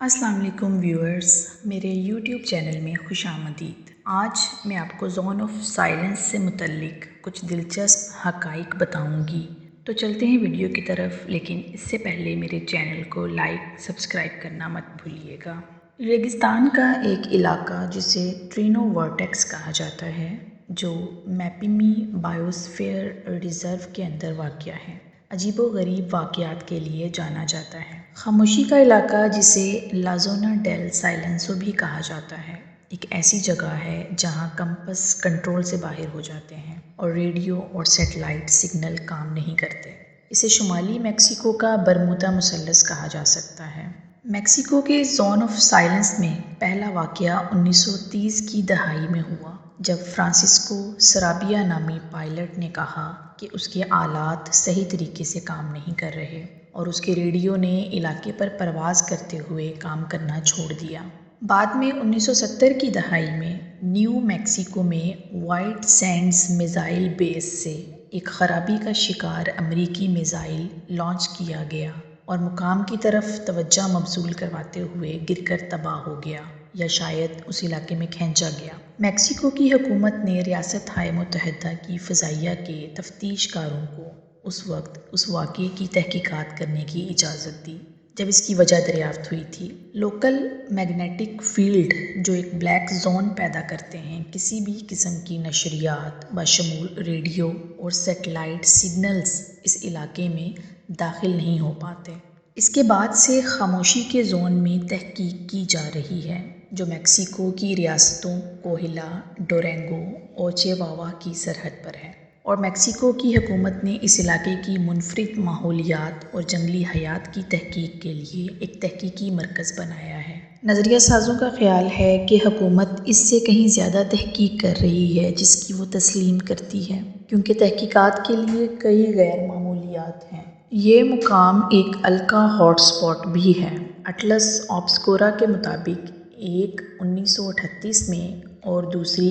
السلام علیکم ویورز، میرے یوٹیوب چینل میں خوش آمدید۔ آج میں آپ کو زون آف سائلنس سے متعلق کچھ دلچسپ حقائق بتاؤں گی۔ تو چلتے ہیں ویڈیو کی طرف، لیکن اس سے پہلے میرے چینل کو لائک سبسکرائب کرنا مت بھولیے گا۔ ریگستان کا ایک علاقہ جسے ٹرینو ورٹیکس کہا جاتا ہے، جو میپیمی بائیوسفیئر ریزرو کے اندر واقع ہے، عجیب و غریب واقعات کے لیے جانا جاتا ہے۔ خاموشی کا علاقہ، جسے لا زونا ڈیل سائلنسو بھی کہا جاتا ہے، ایک ایسی جگہ ہے جہاں کمپس کنٹرول سے باہر ہو جاتے ہیں اور ریڈیو اور سیٹلائٹ سگنل کام نہیں کرتے۔ اسے شمالی میکسیکو کا برمودا مثلث کہا جا سکتا ہے۔ میکسیکو کے زون آف سائلنس میں پہلا واقعہ 1930 کی دہائی میں ہوا، جب فرانسسکو سرابیا نامی پائلٹ نے کہا کہ اس کے آلات صحیح طریقے سے کام نہیں کر رہے اور اس کے ریڈیو نے علاقے پر پرواز کرتے ہوئے کام کرنا چھوڑ دیا۔ بعد میں 1970 کی دہائی میں نیو میکسیکو میں وائٹ سینڈز میزائل بیس سے ایک خرابی کا شکار امریکی میزائل لانچ کیا گیا اور مقام کی طرف توجہ مبذول کرواتے ہوئے گر کر تباہ ہو گیا، یا شاید اس علاقے میں کھینچا گیا۔ میکسیکو کی حکومت نے ریاستہائے متحدہ کی فضائیہ کے تفتیش کاروں کو اس وقت اس واقعے کی تحقیقات کرنے کی اجازت دی جب اس کی وجہ دریافت ہوئی تھی۔ لوکل میگنیٹک فیلڈ، جو ایک بلیک زون پیدا کرتے ہیں، کسی بھی قسم کی نشریات بشمول ریڈیو اور سیٹلائٹ سگنلز اس علاقے میں داخل نہیں ہو پاتے۔ اس کے بعد سے خاموشی کے زون میں تحقیق کی جا رہی ہے، جو میکسیکو کی ریاستوں کوہلا، ڈورینگو اور چیواوا کی سرحد پر ہے، اور میکسیکو کی حکومت نے اس علاقے کی منفرد ماحولیات اور جنگلی حیات کی تحقیق کے لیے ایک تحقیقی مرکز بنایا ہے۔ نظریہ سازوں کا خیال ہے کہ حکومت اس سے کہیں زیادہ تحقیق کر رہی ہے جس کی وہ تسلیم کرتی ہے، کیونکہ تحقیقات کے لیے کئی غیر معمولیات ہیں۔ یہ مقام ایک الکا ہاٹ اسپاٹ بھی ہے۔ اٹلس آبسکورا کے مطابق ایک 1938 میں اور دوسری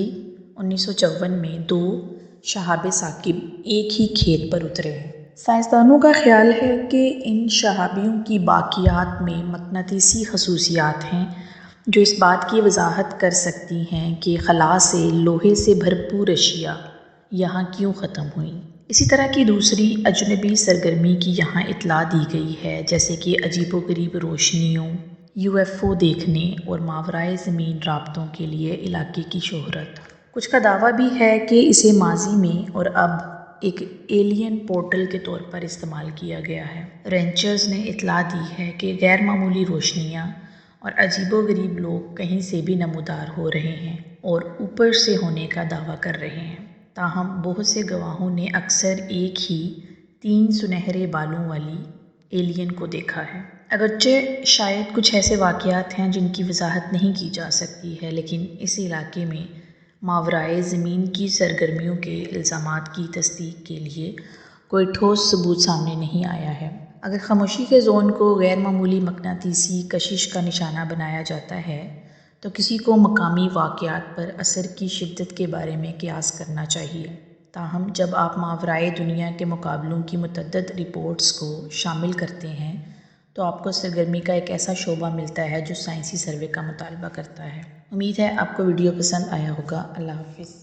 1954 میں دو شہاب ثاقب ایک ہی کھیت پر اترے ہیں۔ سائنسدانوں کا خیال ہے کہ ان شہابیوں کی باقیات میں مقناطیسی خصوصیات ہیں جو اس بات کی وضاحت کر سکتی ہیں کہ خلا سے لوہے سے بھرپور اشیاء یہاں کیوں ختم ہوئیں۔ اسی طرح کی دوسری اجنبی سرگرمی کی یہاں اطلاع دی گئی ہے، جیسے کہ عجیب و غریب روشنیوں، UFO دیکھنے اور ماورائے زمین رابطوں کے لیے علاقے کی شہرت۔ کچھ کا دعویٰ بھی ہے کہ اسے ماضی میں اور اب ایک ایلین پورٹل کے طور پر استعمال کیا گیا ہے۔ رینچرز نے اطلاع دی ہے کہ غیر معمولی روشنیاں اور عجیب و غریب لوگ کہیں سے بھی نمودار ہو رہے ہیں اور اوپر سے ہونے کا دعویٰ کر رہے ہیں۔ تاہم بہت سے گواہوں نے اکثر ایک ہی 3 سنہرے بالوں والی ایلین کو دیکھا ہے۔ اگرچہ شاید کچھ ایسے واقعات ہیں جن کی وضاحت نہیں کی جا سکتی ہے، لیکن اس علاقے میں ماورائے زمین کی سرگرمیوں کے الزامات کی تصدیق کے لیے کوئی ٹھوس ثبوت سامنے نہیں آیا ہے۔ اگر خاموشی کے زون کو غیر معمولی مقناطیسی کشش کا نشانہ بنایا جاتا ہے تو کسی کو مقامی واقعات پر اثر کی شدت کے بارے میں قیاس کرنا چاہیے۔ تاہم جب آپ ماورائے دنیا کے مقابلوں کی متعدد رپورٹس کو شامل کرتے ہیں تو آپ کو سرگرمی کا ایک ایسا شعبہ ملتا ہے جو سائنسی سروے کا مطالبہ کرتا ہے۔ امید ہے آپ کو ویڈیو پسند آیا ہوگا۔ اللہ حافظ۔